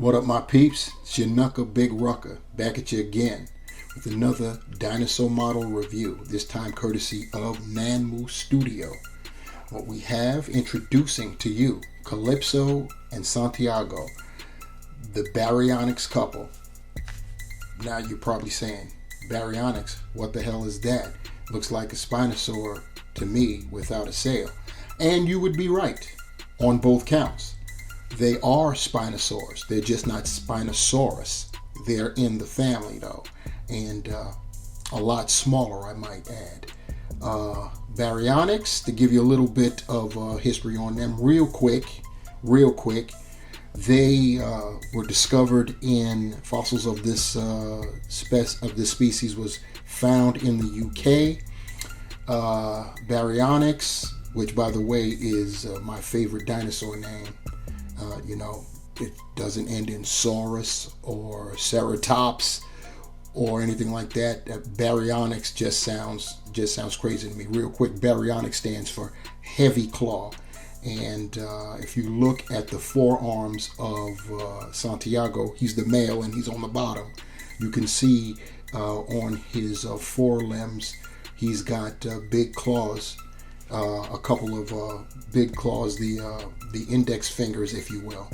What up, my peeps? It's your Knucker Big Rucker back at you again with another dinosaur model review, this time courtesy of Nanmu Studio. What we have introducing to you, Calypso and Santiago, the Baryonyx couple. Now you're probably saying, Baryonyx, what the hell is that? Looks like a Spinosaur to me without a sail. And you would be right on both counts. They are Spinosaurs. They're just not Spinosaurus. They're in the family though, and a lot smaller, I might add. Baryonyx, to give you a little bit of history on them real quick. They were discovered in fossils of this species was found in the UK. Baryonyx, which by the way is my favorite dinosaur name. It doesn't end in Saurus or Ceratops or anything like that. Baryonyx just sounds crazy to me. Real quick, Baryonyx stands for heavy claw. And if you look at the forearms of Santiago, he's the male and he's on the bottom. You can see on his forelimbs, he's got big claws. A couple of big claws, the index fingers, if you will,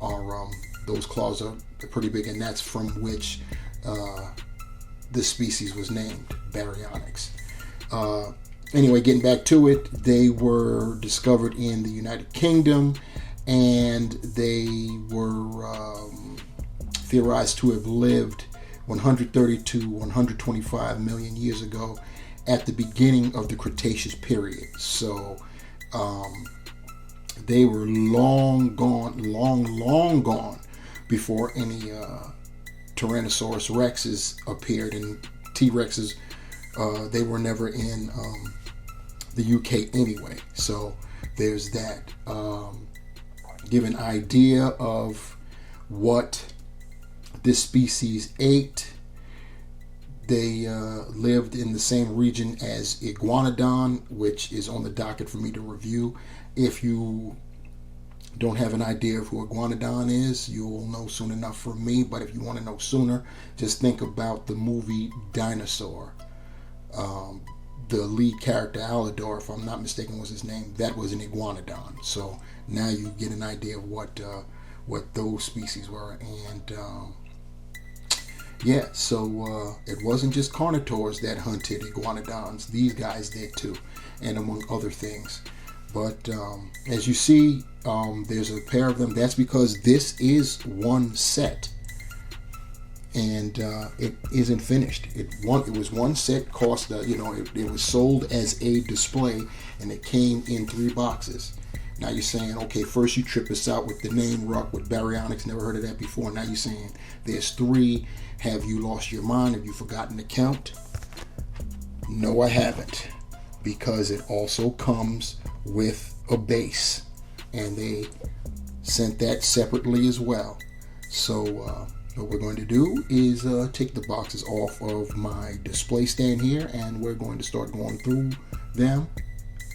are those claws are pretty big, and that's from which this species was named, Baryonyx. Anyway, getting back to it, they were discovered in the United Kingdom, and they were theorized to have lived 130 to 125 million years ago, at the beginning of the Cretaceous period. So they were long gone before any Tyrannosaurus rexes appeared, and T-Rexes, they were never in the UK anyway. So there's that. Give an idea of what this species ate. They lived in the same region as Iguanodon, which is on the docket for me to review. If you don't have an idea of who Iguanodon is, you'll know soon enough from me. But if you want to know sooner, just think about the movie Dinosaur. The lead character, Alidor, if I'm not mistaken, was his name. That was an Iguanodon. So now you get an idea of what those species were. And yeah, so it wasn't just carnivores that hunted iguanodons. These guys did too, and among other things. But as you see, there's a pair of them. That's because this is one set, and it isn't finished. It was one set, cost it was sold as a display, and it came in 3 boxes. Now you're saying, okay, first you trip us out with the name Ruck with Baryonyx, never heard of that before. Now you're saying there's 3. Have you lost your mind? Have you forgotten to count? No, I haven't, because it also comes with a base, and they sent that separately as well. So what we're going to do is take the boxes off of my display stand here, and we're going to start going through them,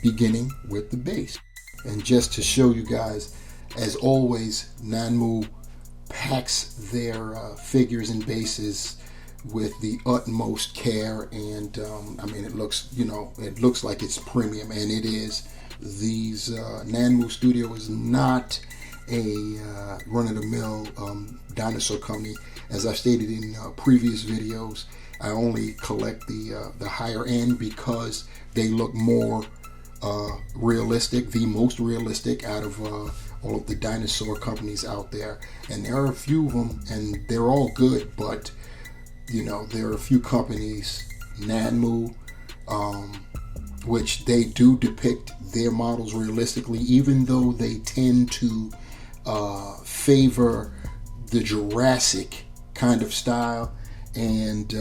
beginning with the base. And just to show you guys, as always, Nanmu packs their figures and bases with the utmost care, and I mean, it looks like it's premium, and it is. These Nanmu Studio is not a run-of-the-mill dinosaur company. As I've stated in previous videos, I only collect the higher end because they look more realistic, the most realistic out of all of the dinosaur companies out there. And there are a few of them, and they're all good, but there are a few companies, Nanmu, which they do depict their models realistically, even though they tend to favor the Jurassic kind of style. And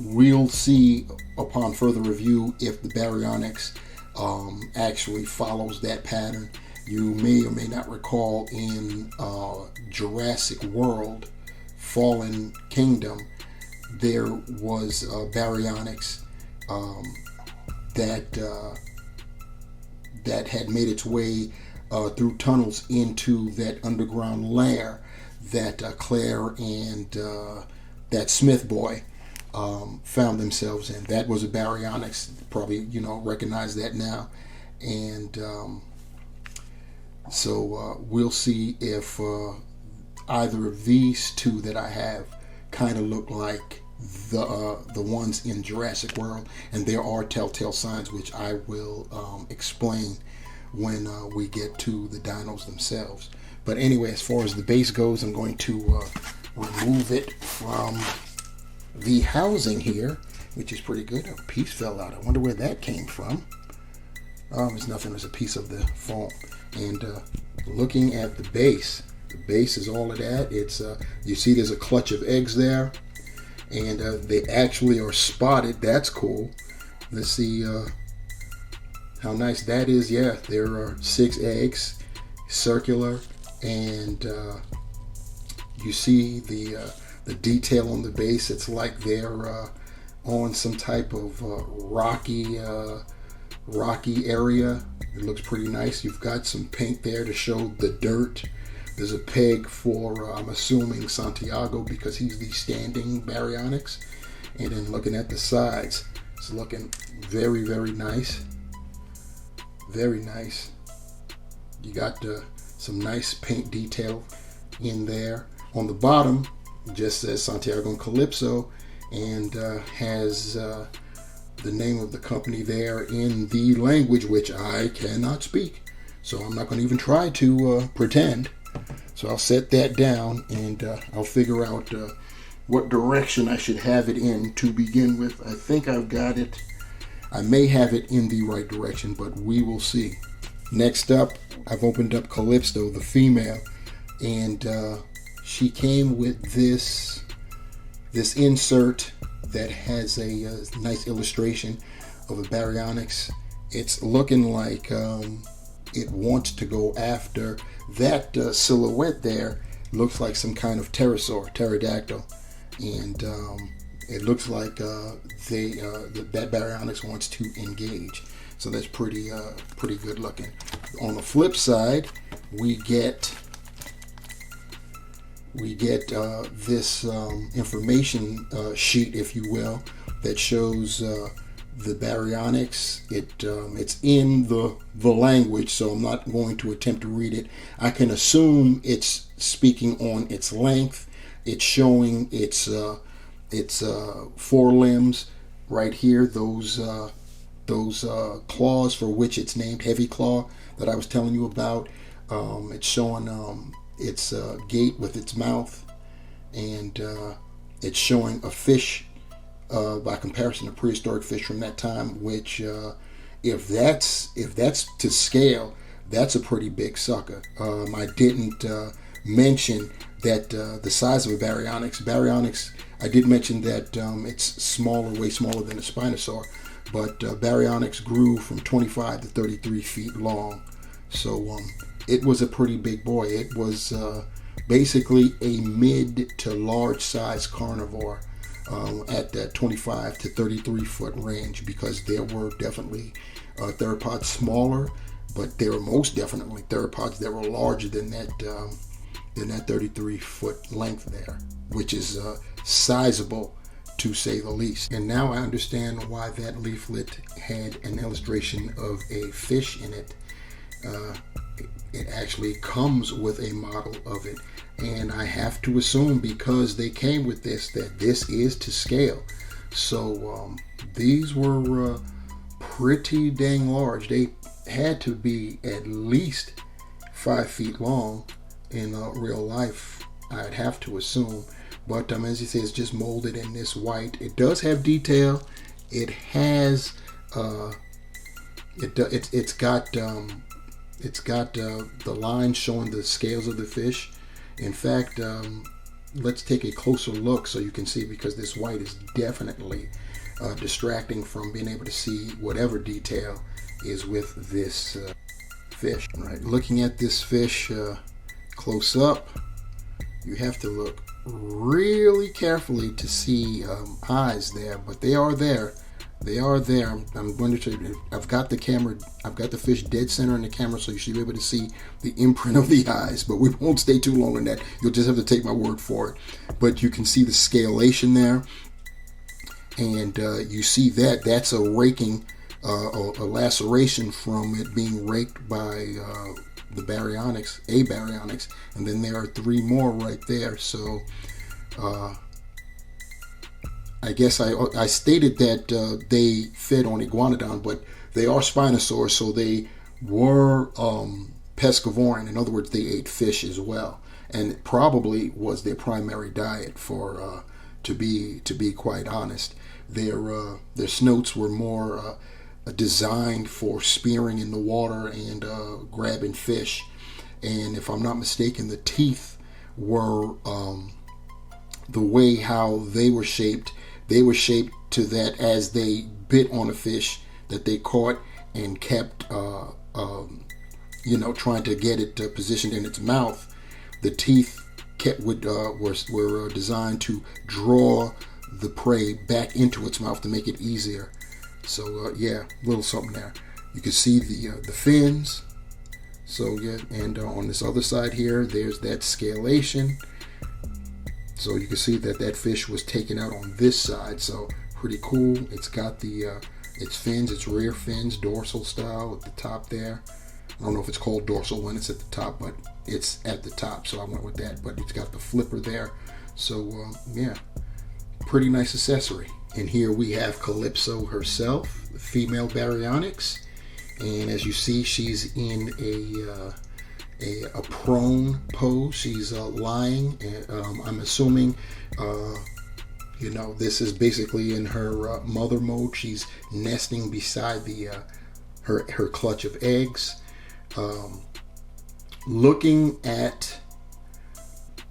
we'll see upon further review if the Baryonyx actually follows that pattern. You may or may not recall in Jurassic World, Fallen Kingdom, there was Baryonyx that had made its way through tunnels into that underground lair that Claire and that Smith boy found themselves in. That was a Baryonyx. Probably, recognize that now. And so we'll see if either of these two that I have kind of look like the ones in Jurassic World. And there are telltale signs, which I will explain when we get to the dinos themselves. But anyway, as far as the base goes, I'm going to remove it from the housing here, which is pretty good. A piece fell out. I wonder where that came from. It's nothing. It's a piece of the foam. And looking at the base is all of that. It's you see there's a clutch of eggs there, and they actually are spotted. That's cool. Let's see how nice that is. Yeah, there are 6 eggs, circular, and you see the detail on the base. It's like they're on some type of rocky area. It looks pretty nice. You've got some paint there to show the dirt. There's a peg for, I'm assuming, Santiago, because he's the standing Baryonyx. And then looking at the sides, it's looking very, very nice. Very nice. You got some nice paint detail in there. On the bottom, it just says Santiago and Calypso, and has the name of the company there in the language which I cannot speak. So I'm not going to even try to pretend. So I'll set that down, and I'll figure out what direction I should have it in to begin with. I think I've got it. I may have it in the right direction, but we will see. Next up, I've opened up Calypso the Female, and she came with this insert that has a nice illustration of a Baryonyx. It's looking like it wants to go after that silhouette there. Looks like some kind of pterodactyl, and it looks like that Baryonyx wants to engage. So that's pretty good looking. On the flip side, we get this information sheet, if you will, that shows the Baryonyx. It's in the language, so I'm not going to attempt to read it. I can assume it's speaking on its length. It's showing its forelimbs right here. Those claws for which it's named Heavy Claw that I was telling you about. It's showing its gait with its mouth, and it's showing a fish by comparison to prehistoric fish from that time, which if that's to scale, that's a pretty big sucker. I didn't mention that the size of a Baryonyx, I did mention that it's smaller, way smaller than a Spinosaur, but Baryonyx grew from 25 to 33 feet long. So it was a pretty big boy. It was basically a mid to large size carnivore at that 25 to 33 foot range, because there were definitely theropods smaller, but there were most definitely theropods that were larger than that 33 foot length there, which is sizable to say the least. And now I understand why that leaflet had an illustration of a fish in it. It actually comes with a model of it, and I have to assume, because they came with this, that this is to scale. So these were pretty dang large. They had to be at least 5 feet long in real life, I'd have to assume. But as you say, it's just molded in this white. It does have detail. It has it's got the line showing the scales of the fish. In fact, let's take a closer look so you can see, because this white is definitely distracting from being able to see whatever detail is with this fish. All right, looking at this fish close up, you have to look really carefully to see eyes there, but they are there. They are there. I'm going to show you. I've got the fish dead center in the camera, so you should be able to see the imprint of the eyes, but we won't stay too long on that. You'll just have to take my word for it. But you can see the scalation there, and you see that's a raking, a laceration from it being raked by the Baryonyx, a Baryonyx, and then there are 3 more right there. So I guess I stated that they fed on Iguanodon, but they are spinosaurs, so they were pescivorian. In other words, they ate fish as well, and it probably was their primary diet. For to be quite honest, their snouts were more designed for spearing in the water and grabbing fish, and if I'm not mistaken, the teeth were the way how they were shaped. They were shaped to that as they bit on a fish that they caught and kept, trying to get it positioned in its mouth. The teeth were designed to draw the prey back into its mouth to make it easier. So yeah, a little something there. You can see the fins. So yeah, and on this other side here, there's that scalation. So you can see that fish was taken out on this side. So pretty cool. It's got its fins, its rear fins, dorsal style at the top there. I don't know if it's called dorsal when it's at the top, but it's at the top, so I went with that. But it's got the flipper there. So yeah, pretty nice accessory. And here we have Calypso herself, the female Baryonyx, and as you see, she's in a prone pose. She's lying. I'm assuming, this is basically in her mother mode. She's nesting beside her clutch of eggs. Looking at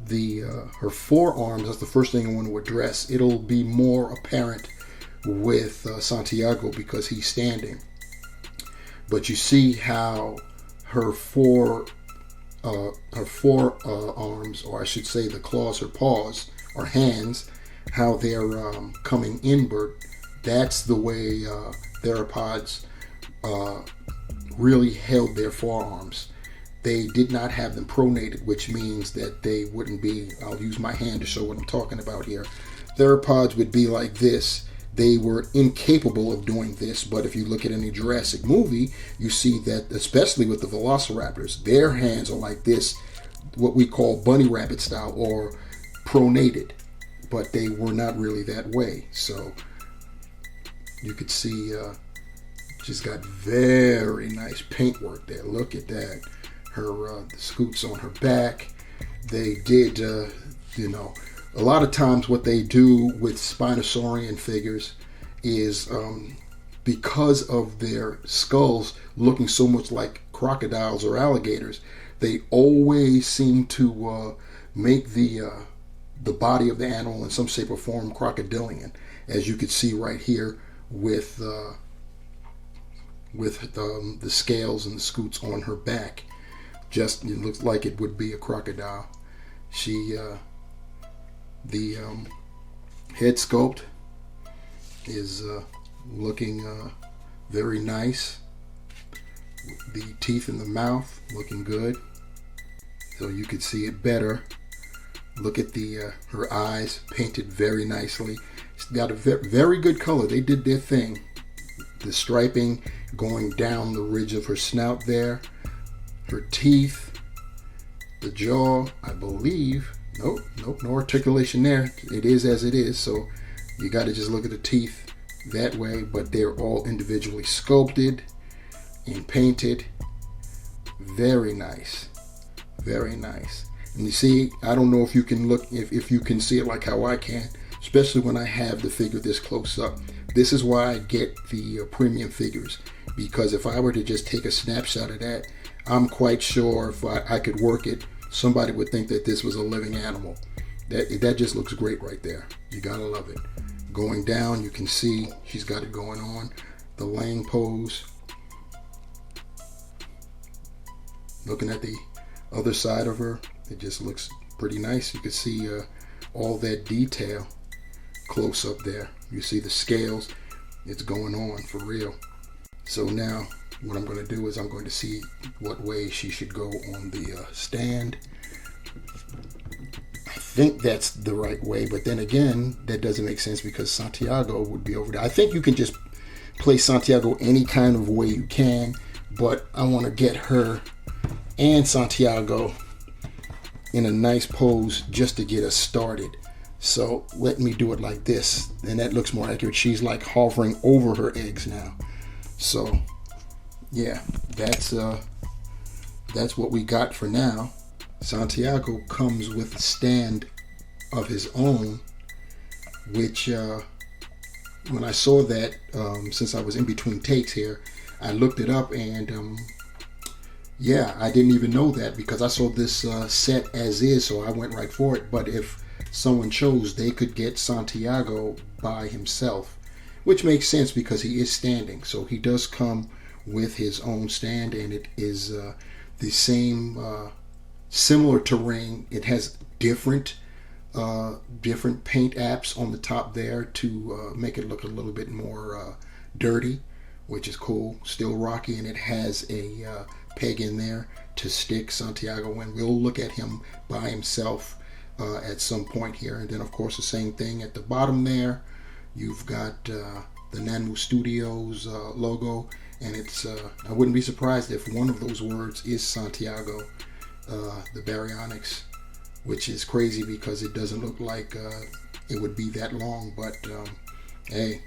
her forearms, that's the first thing I want to address. It'll be more apparent with Santiago because he's standing. But you see how her forearms, or I should say the claws, her paws or hands, how they're coming inward. That's the way theropods really held their forearms. They did not have them pronated, which means that they wouldn't be, I'll use my hand to show what I'm talking about here. Theropods would be like this. They were incapable of doing this, but if you look at any Jurassic movie, you see that, especially with the velociraptors, their hands are like this, what we call bunny rabbit style or pronated, but they were not really that way. So you could see she's got very nice paintwork there. Look at that. Her the scoots on her back. They did, a lot of times what they do with Spinosaurian figures is because of their skulls looking so much like crocodiles or alligators, they always seem to make the body of the animal in some shape or form crocodilian, as you can see right here with the scales and the scoots on her back. Just, it looks like it would be a crocodile. The head sculpt is looking very nice. The teeth in the mouth looking good, so you could see it better. Look at her eyes painted very nicely. She's got a very good color. They did their thing. The striping going down the ridge of her snout there. Her teeth, the jaw, I believe. Nope, no articulation there. It is as it is, so you got to just look at the teeth that way, but they're all individually sculpted and painted. Very nice. Very nice. And you see, I don't know if you can look, if you can see it like how I can, especially when I have the figure this close up. This is why I get the premium figures, because if I were to just take a snapshot of that, I'm quite sure if I could work it, somebody would think that this was a living animal. That just looks great right there. You gotta love it. Going down, you can see she's got it going on. The laying pose. Looking at the other side of her, it just looks pretty nice. You can see all that detail close up there. You see the scales. it's going on for real. So now what I'm going to do is I'm going to see what way she should go on the stand. I think that's the right way, but then again, that doesn't make sense because Santiago would be over there. I think you can just place Santiago any kind of way you can, but I want to get her and Santiago in a nice pose just to get us started. So let me do it like this, and that looks more accurate. She's like hovering over her eggs now. So yeah, that's what we got for now. Santiago comes with a stand of his own, which when I saw that, since I was in between takes here, I looked it up, and yeah, I didn't even know that because I saw this set as is, so I went right for it. But if someone chose, they could get Santiago by himself, which makes sense because he is standing. So he does come with his own stand, and it is the same, similar terrain. It has different paint apps on the top there to make it look a little bit more dirty, which is cool. Still rocky, and it has a peg in there to stick Santiago in. We'll look at him by himself at some point here. And then of course the same thing at the bottom there. You've got the Nanmu Studios logo, and it's I wouldn't be surprised if one of those words is Santiago, the Baryonyx, which is crazy because it doesn't look like it would be that long, but hey,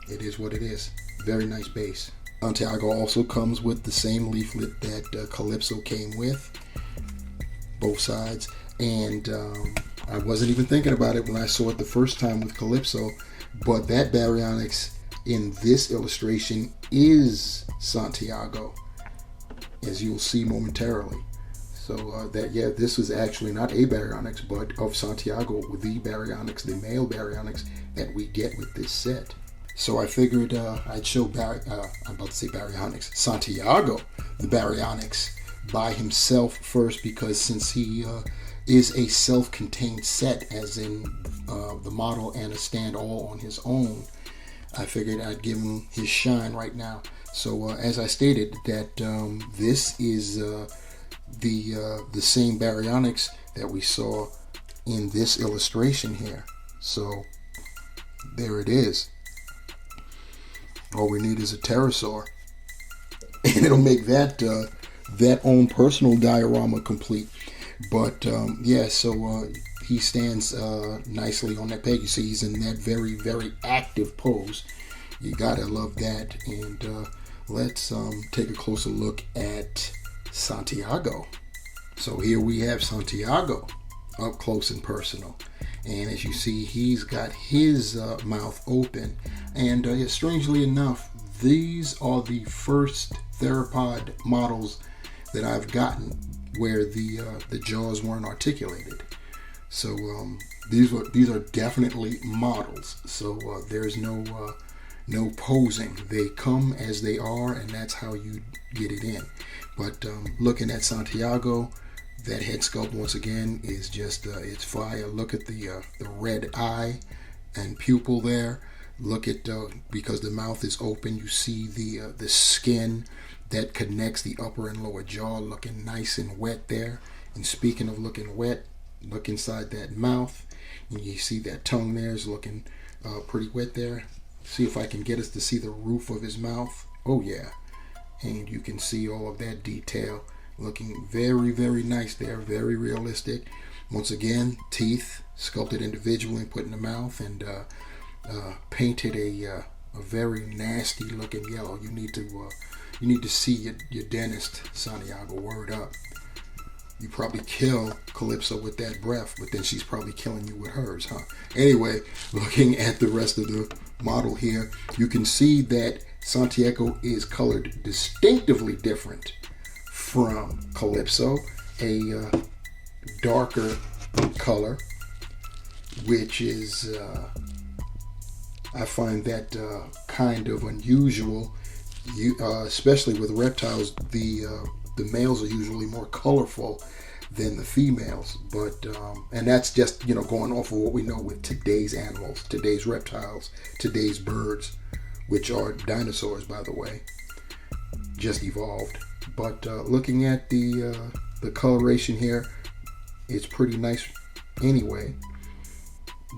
it is what it is. Very nice base. Santiago also comes with the same leaflet that Calypso came with, both sides, and I wasn't even thinking about it when I saw it the first time with Calypso, but that Baryonyx in this illustration is Santiago, as you'll see momentarily. So this is actually not a Baryonyx, but of Santiago, the Baryonyx, the male Baryonyx that we get with this set. So I figured I'd show Baryonyx, Santiago, the Baryonyx, by himself first, because since he is a self-contained set, as in the model and a stand all on his own, I figured I'd give him his shine right now. So as I stated, that this is the same Baryonyx that we saw in this illustration here. So there it is. All we need is a pterosaur, and it'll make that own personal diorama complete. But so he stands nicely on that peg. You see he's in that very, very active pose. You gotta love that. And let's take a closer look at Santiago. So here we have Santiago up close and personal, and as you see, he's got his mouth open. And strangely enough, these are the first theropod models that I've gotten where the jaws weren't articulated. So these are definitely models. So there's no posing. They come as they are, and that's how you get it in. But looking at Santiago, that head sculpt once again is just it's fire. Look at the red eye and pupil there. Look at because the mouth is open, you see the skin that connects the upper and lower jaw looking nice and wet there. And speaking of looking wet, look inside that mouth, and you see that tongue there is looking pretty wet there. See if I can get us to see the roof of his mouth. Oh yeah, and you can see all of that detail looking very, very nice there, very realistic. Once again, teeth sculpted individually and put in the mouth, and painted a very nasty looking yellow. You need to see your dentist, Santiago. Word up. You probably kill Calypso with that breath, but then she's probably killing you with hers, huh? Anyway, looking at the rest of the model here, you can see that Santiago is colored distinctively different from Calypso, a darker color, which is I find that kind of unusual. Especially with reptiles, the males are usually more colorful than the females. But and that's just, you know, going off of what we know with today's animals, today's reptiles, today's birds, which are dinosaurs, by the way, just evolved. But looking at the coloration here, it's pretty nice anyway.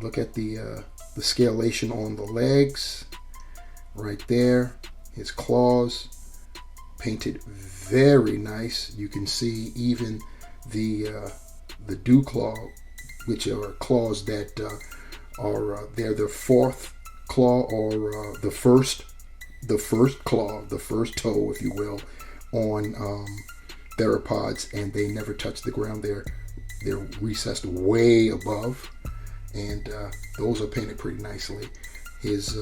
Look at the scalation on the legs right there. His claws painted very nice. You can see even the dew claw, which are claws that are they're the fourth claw, or the first claw, the first toe, if you will, on theropods, and they never touch the ground. They're recessed way above, and those are painted pretty nicely. His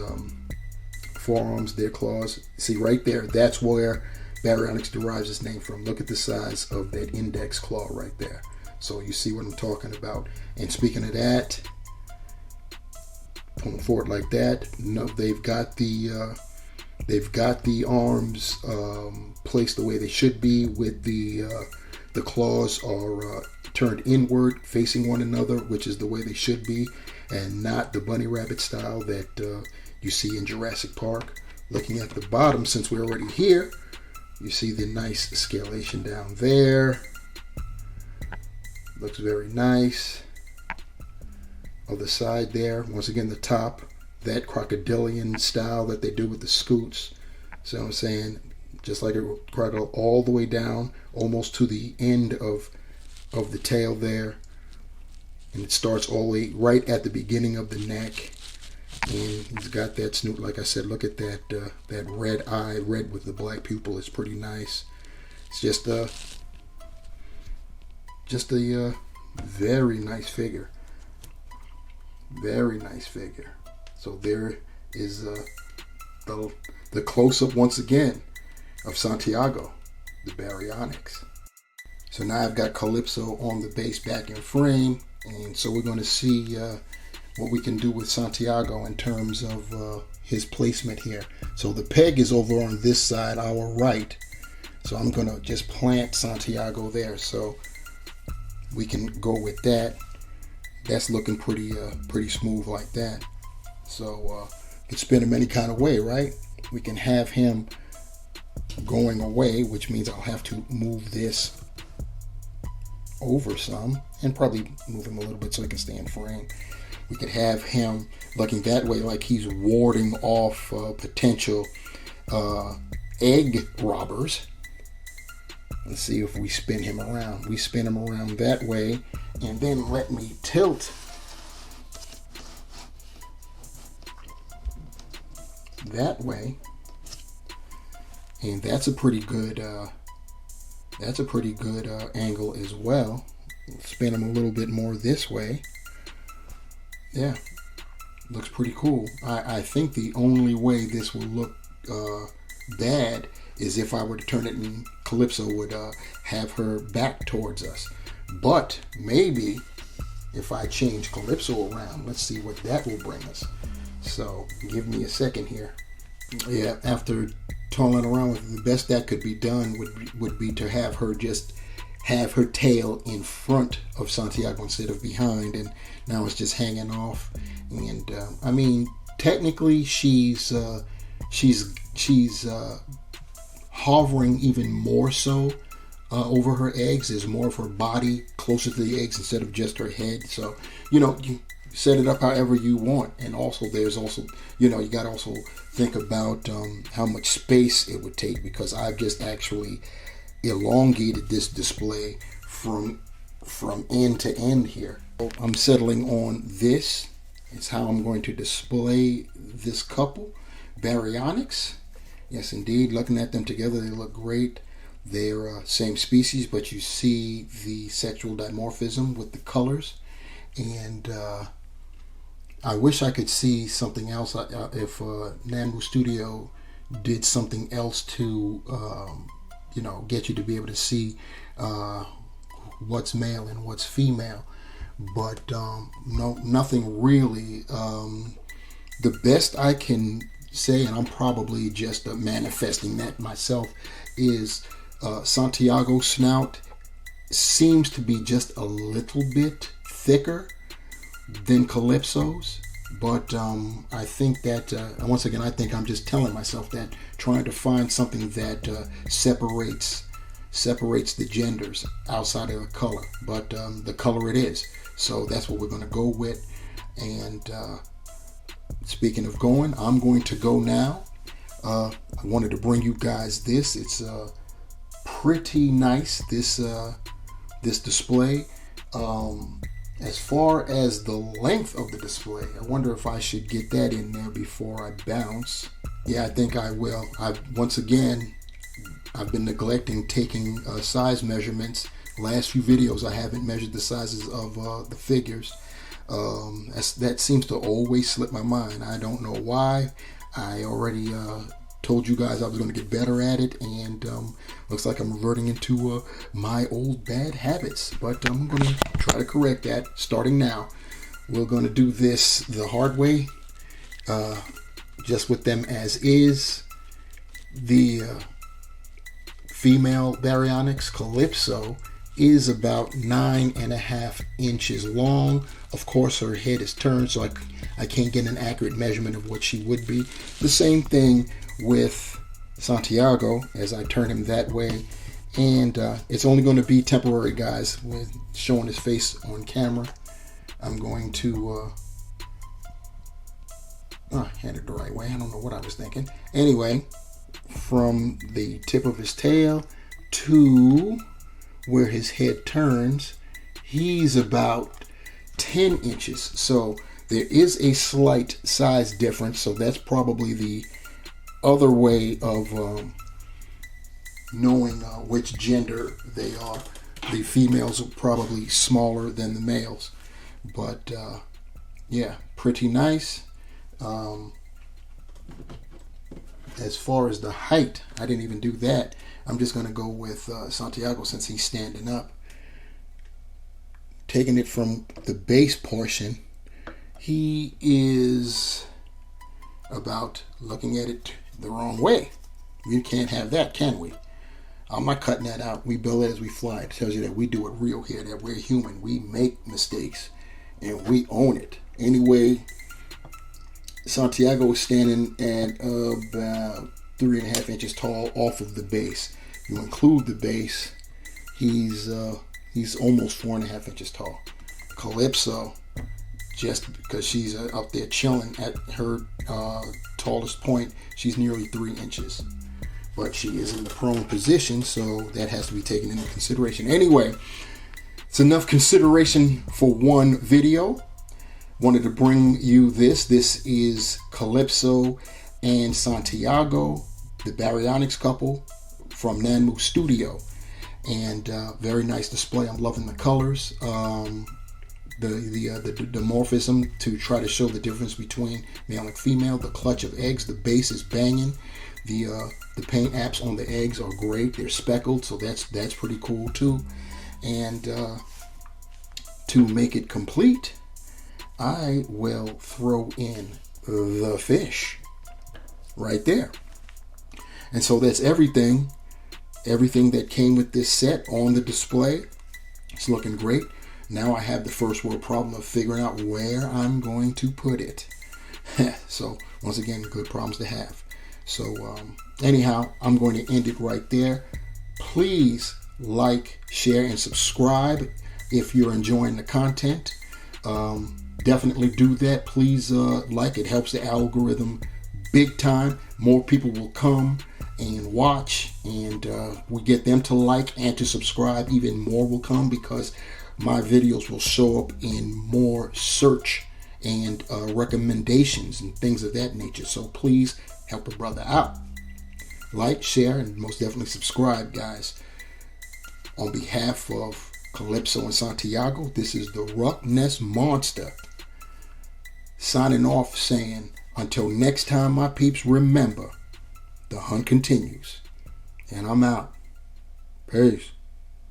forearms, their claws, see right there, that's where Baryonyx derives its name from. Look at the size of that index claw right there. So you see what I'm talking about. And speaking of that, pulling forward like that, no, they've got the arms placed the way they should be, with the claws are turned inward, facing one another, which is the way they should be, and not the bunny rabbit style that you see in Jurassic Park. Looking at the bottom, since we're already here, you see the nice scalation down there. Looks very nice. Other side there, once again the top, that crocodilian style that they do with the scoots. So I'm saying, just like a crocodile, all the way down, almost to the end of the tail there. And it starts all the way right at the beginning of the neck. And he's got that snoot, like I said. Look at that that red eye, red with the black pupil. It's pretty nice. It's just a very nice figure. Very nice figure. So there is the close-up once again of Santiago, the Baryonyx. So now I've got Calypso on the base back in frame, and so we're going to see what we can do with Santiago in terms of his placement here. So the peg is over on this side, our right. So I'm going to just plant Santiago there, so we can go with that. That's looking pretty smooth like that. So you can spin him any kind of way, right? We can have him going away, which means I'll have to move this over some, and probably move him a little bit so he can stay in frame. We could have him looking that way, like he's warding off potential egg robbers. Let's see if we spin him around. We spin him around that way, and then let me tilt that way, and that's a pretty good angle as well. Spin him a little bit more this way. Yeah, looks pretty cool. I think the only way this will look bad is if I were to turn it and Calypso would have her back towards us. But maybe if I change Calypso around, let's see what that will bring us. So give me a second here. Yeah, after toiling around with it, the best that could be done would be to have her just have her tail in front of Santiago instead of behind, and now it's just hanging off. And I mean, technically she's hovering even more so over her eggs. There's more of her body closer to the eggs instead of just her head. So, you know, you set it up however you want. And also there's also, you know, you got to also think about how much space it would take, because I've just actually elongated this display from end to end here. So I'm settling on this. It's how I'm going to display this couple, Baryonyx. Yes, indeed. Looking at them together, they look great. They're same species, but you see the sexual dimorphism with the colors. And I wish I could see something else. If Nanmu Studio did something else to, you know, get you to be able to see what's male and what's female. But no, nothing really. The best I can say, and I'm probably just manifesting that myself, is Santiago's snout seems to be just a little bit thicker than Calypso's. But I think that, once again, I think I'm just telling myself that, trying to find something that separates the genders outside of the color. But the color it is. So that's what we're going to go with. And speaking of going, I'm going to go now. I wanted to bring you guys this. It's pretty nice, this display. As far as the length of the display, I wonder if I should get that in there before I bounce. Yeah, I think I will. Once again, I've been neglecting taking size measurements. Last few videos I haven't measured the sizes of the figures. That seems to always slip my mind. I don't know why. I already told you guys I was going to get better at it, and looks like I'm reverting into my old bad habits. But I'm going to try to correct that starting now. We're going to do this the hard way, just with them as is. The female Baryonyx Calypso is about 9.5 inches long. Of course, her head is turned, so I can't get an accurate measurement of what she would be. The same thing with Santiago, as I turn him that way. And it's only going to be temporary, guys, with showing his face on camera. I'm going to hand it the right way. I don't know what I was thinking. Anyway, from the tip of his tail to where his head turns, he's about 10 inches. So there is a slight size difference. So that's probably the other way of knowing which gender they are. The females are probably smaller than the males. But yeah, pretty nice. As far as the height, I didn't even do that. I'm just going to go with Santiago since he's standing up. Taking it from the base portion, he is about, looking at it the wrong way. We can't have that, can we? I'm not cutting that out. We build it as we fly. It tells you that we do it real here, that we're human. We make mistakes and we own it. Anyway, Santiago is standing at about 3.5 inches tall off of the base. You include the base, he's almost 4.5 inches tall. Calypso, just because she's up there chilling at her tallest point, she's nearly 3 inches. But she is in the prone position, so that has to be taken into consideration. Anyway, it's enough consideration for one video. Wanted to bring you this. This is Calypso and Santiago, the Baryonyx couple from Nanmu Studio. And very nice display. I'm loving the colors. The dimorphism to try to show the difference between male and female. The clutch of eggs, the base is banging. The paint apps on the eggs are great. They're speckled, so that's pretty cool too. And to make it complete, I will throw in the fish right there. And so that's everything that came with this set on the display. It's looking great. Now I have the first world problem of figuring out where I'm going to put it. So once again, good problems to have. So anyhow, I'm going to end it right there. Please like, share, and subscribe if you're enjoying the content. Definitely do that. Please like. It helps the algorithm big time. More people will come and watch, and we get them to like and to subscribe. Even more will come because my videos will show up in more search and recommendations and things of that nature. So please help a brother out. Like, share, and most definitely subscribe, guys. On behalf of Calypso and Santiago, this is the Ruck Nest Monster signing off, saying, until next time, my peeps, remember, the hunt continues. And I'm out. Peace.